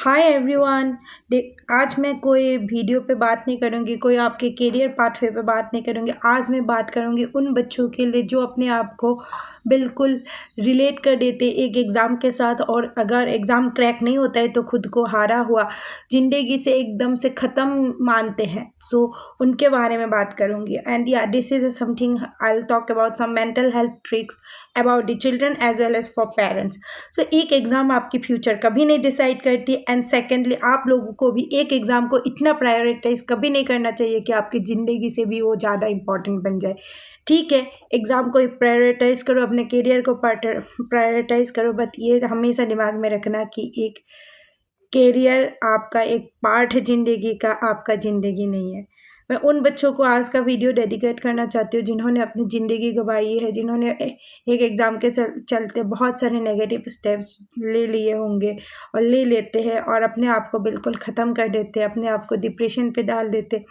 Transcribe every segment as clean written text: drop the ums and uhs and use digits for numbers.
Hi everyone. आज मैं कोई वीडियो पे बात नहीं करूँगी, कोई आपके करियर पाथवे पे बात नहीं करूँगी। आज मैं बात करूँगी उन बच्चों के लिए जो अपने आप को बिल्कुल रिलेट कर देते एक एग्ज़ाम के साथ, और अगर एग्ज़ाम क्रैक नहीं होता है तो खुद को हारा हुआ, ज़िंदगी से एकदम से ख़त्म मानते हैं। सो उनके बारे में बात करूँगी। And yeah this is something I will talk about some mental health tricks about the children as well as for parents. So एक एग्ज़ाम आपकी फ्यूचर कभी नहीं डिसाइड करती, एंड सेकेंडली आप लोगों को भी एक एग्ज़ाम को इतना प्रायोरिटाइज कभी नहीं करना चाहिए कि आपकी ज़िंदगी से भी वो ज़्यादा इंपॉर्टेंट बन जाए। ठीक है, एग्ज़ाम को प्रायोरिटाइज करो, अपने करियर को प्रायोरिटाइज करो, बट ये हमेशा दिमाग में रखना कि एक करियर आपका एक पार्ट है ज़िंदगी का, आपका ज़िंदगी नहीं है। मैं उन बच्चों को आज का वीडियो डेडिकेट करना चाहती हूँ जिन्होंने अपनी ज़िंदगी गँवाई है, जिन्होंने एक एग्ज़ाम के चलते बहुत सारे नेगेटिव स्टेप्स ले लिए होंगे और ले लेते हैं, और अपने आप को बिल्कुल ख़त्म कर देते हैं, अपने आप को डिप्रेशन पे डाल देते,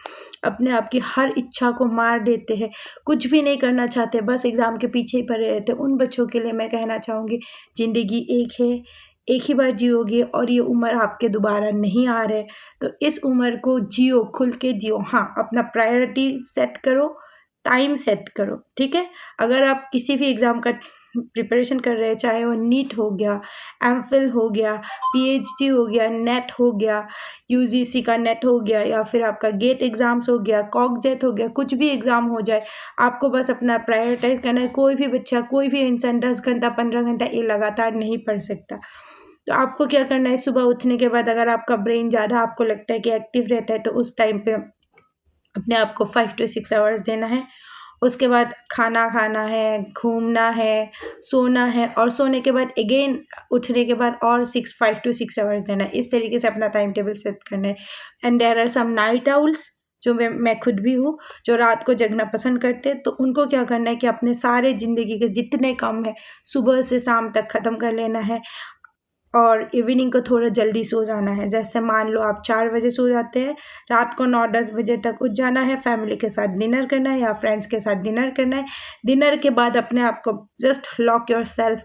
अपने आप की हर इच्छा को मार देते हैं, कुछ भी नहीं करना चाहते, बस एग्ज़ाम के पीछे ही पड़े रहते। उन बच्चों के लिए मैं कहना चाहूँगी, ज़िंदगी एक है, एक ही बार जियोगे, और ये उम्र आपके दोबारा नहीं आ रहे, तो इस उम्र को जियो, खुल के जियो। हाँ, अपना प्रायोरिटी सेट करो, टाइम सेट करो, ठीक है? अगर आप किसी भी एग्ज़ाम का प्रिपरेशन कर रहे हैं, चाहे वो नीट हो गया, एमफिल हो गया, पीएचडी हो गया, नेट हो गया, यूजीसी का नेट हो गया, या फिर आपका गेट एग्ज़ाम्स हो गया, कॉकजेट हो गया, कुछ भी एग्ज़ाम हो जाए, आपको बस अपना प्रायोरिटाइज़ करना है। कोई भी बच्चा, कोई भी इंसान 10 घंटा, 15 घंटा ये लगातार नहीं पढ़ सकता। तो आपको क्या करना है, सुबह उठने के बाद अगर आपका ब्रेन ज़्यादा आपको लगता है कि एक्टिव रहता है, तो उस टाइम पे अपने आप को 5 to 6 आवर्स देना है। उसके बाद खाना खाना है, घूमना है, सोना है, और सोने के बाद अगेन उठने के बाद और 5 to 6 आवर्स देना है। इस तरीके से अपना टाइम टेबल सेट करना है। And there are some night owls, जो मैं खुद भी हूँ, जो रात को जगना पसंद करते हैं, तो उनको क्या करना है कि अपने सारे ज़िंदगी के जितने काम है सुबह से शाम तक ख़त्म कर लेना है, और इवनिंग को थोड़ा जल्दी सो जाना है। जैसे मान लो आप 4 बजे सो जाते हैं, रात को 9-10 बजे तक उठ जाना है, फैमिली के साथ डिनर करना है या फ्रेंड्स के साथ डिनर करना है। डिनर के बाद अपने आप को just lock yourself,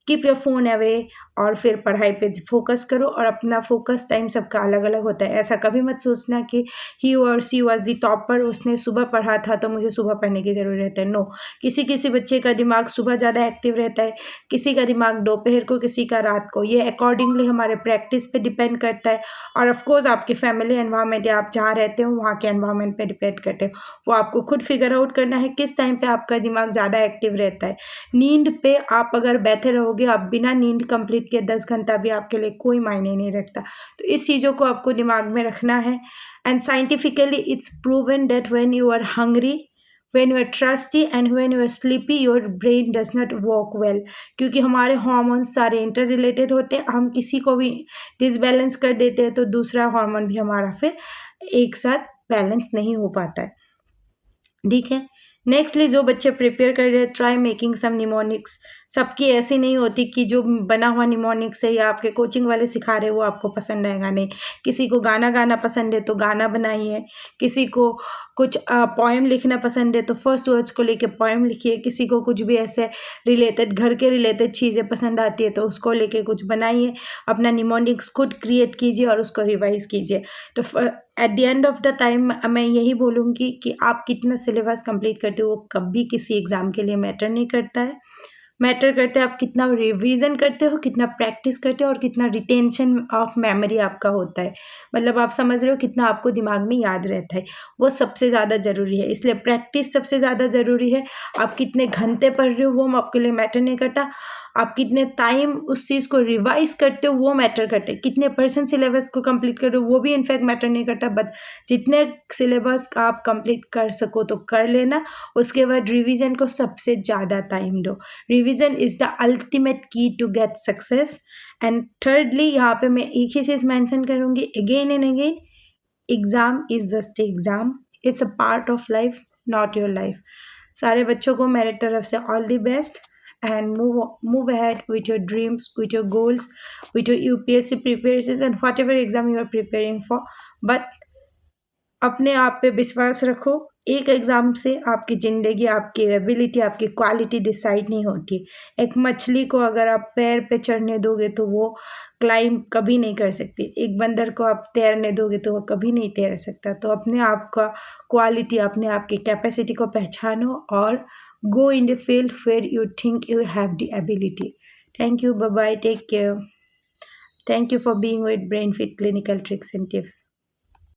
keep your phone away, और फिर पढ़ाई पे फोकस करो। और अपना फोकस टाइम सबका अलग-अलग होता है। ऐसा कभी मत सोचना कि ही और शी वाज़ द टॉपर, उसने सुबह पढ़ा था तो मुझे सुबह पढ़ने की ज़रूरत है। नो, किसी-किसी बच्चे का दिमाग सुबह ज़्यादा एक्टिव रहता है, किसी का दिमाग दोपहर को, किसी का रात को। ये अकॉर्डिंगली हमारे प्रैक्टिस पे डिपेंड करता है, और ऑफ कोर्स आपकी फैमिली एनवायरनमेंट या आप जहाँ रहते हो वहाँ के एनवायरनमेंट पे डिपेंड करते हो। वो आपको खुद फिगर आउट करना है किस टाइम पे आपका दिमाग ज़्यादा एक्टिव रहता है। नींद पे आप अगर बैठे रहोगे, आप बिना नींद कंप्लीट किए 10 घंटा भी आपके लिए कोई मायने नहीं रखता। तो इस चीज़ों को आपको दिमाग में रखना है। And scientifically it's proven that when you are hungry, when you are thirsty and when you are sleepy, your brain does not work well, क्योंकि हमारे हार्मोन्स सारे इंटर रिलेटेड होते हैं। हम किसी को भी डिसबैलेंस कर देते हैं तो दूसरा हार्मोन भी हमारा फिर एक साथ बैलेंस नहीं हो पाता है, ठीक है। नेक्स्टली जो बच्चे प्रिपेयर कर रहे हैं, ट्राई मेकिंग सम निमोनिक्स। सबकी ऐसी नहीं होती कि जो बना हुआ निमोनिक्स है या आपके कोचिंग वाले सिखा रहे हैं वो आपको पसंद आएगा, नहीं। किसी को गाना गाना पसंद है तो गाना बनाइए, किसी को कुछ पोएम लिखना पसंद है तो फर्स्ट वर्ड्स को लेके पोएम लिखिए, किसी को कुछ भी ऐसे रिलेटेड, घर के रिलेटेड चीज़ें पसंद आती है तो उसको लेके कुछ बनाइए। अपना निमोनिक्स खुद क्रिएट कीजिए और उसको रिवाइज़ कीजिए। तो at the end of the time मैं यही बोलूँगी कि आप कितना सिलेबस कंप्लीट करते हो वो कभी किसी एग्ज़ाम के लिए मैटर नहीं करता है। मैटर करता है आप कितना रिवीजन करते हो, कितना प्रैक्टिस करते हो, और कितना रिटेंशन ऑफ मेमोरी आपका होता है। मतलब आप समझ रहे हो कितना आपको दिमाग में याद रहता है, वो सबसे ज़्यादा ज़रूरी है। इसलिए प्रैक्टिस सबसे ज़्यादा ज़रूरी है। आप कितने घंटे पढ़ रहे हो वो आपके लिए मैटर नहीं करता। आप कितने टाइम उस चीज़ को रिवाइज करते हो वो मैटर करता है। कितने परसेंट सिलेबस को कंप्लीट कर रहे हो वो भी इनफैक्ट मैटर नहीं करता, बट जितने सिलेबस का आप कंप्लीट कर सको तो कर लेना। उसके बाद रिवीजन को सबसे ज़्यादा टाइम दो। Revision is the ultimate key to get success. And thirdly यहाँ पे मैं एक ही चीज़ मेंशन करूँगी again and again, exam is just exam, it's a part of life, not your life. सारे बच्चों को मेरे तरफ से all the best, and move ahead with your dreams, with your goals, with your UPSC preparations and whatever exam you are preparing for. But अपने आप पे विश्वास रखो। एक एग्ज़ाम से आपकी ज़िंदगी, आपकी एबिलिटी, आपकी क्वालिटी डिसाइड नहीं होती। एक मछली को अगर आप पैर पे चढ़ने दोगे तो वो क्लाइंब कभी नहीं कर सकती। एक बंदर को आप तैरने दोगे तो वो कभी नहीं तैर सकता। तो अपने आप का क्वालिटी, अपने आप की कैपेसिटी को पहचानो और go in the field where you think you have the ability. Thank you, bye bye, take care. Thank you for being with BrainFit Clinical Tricks and Tips.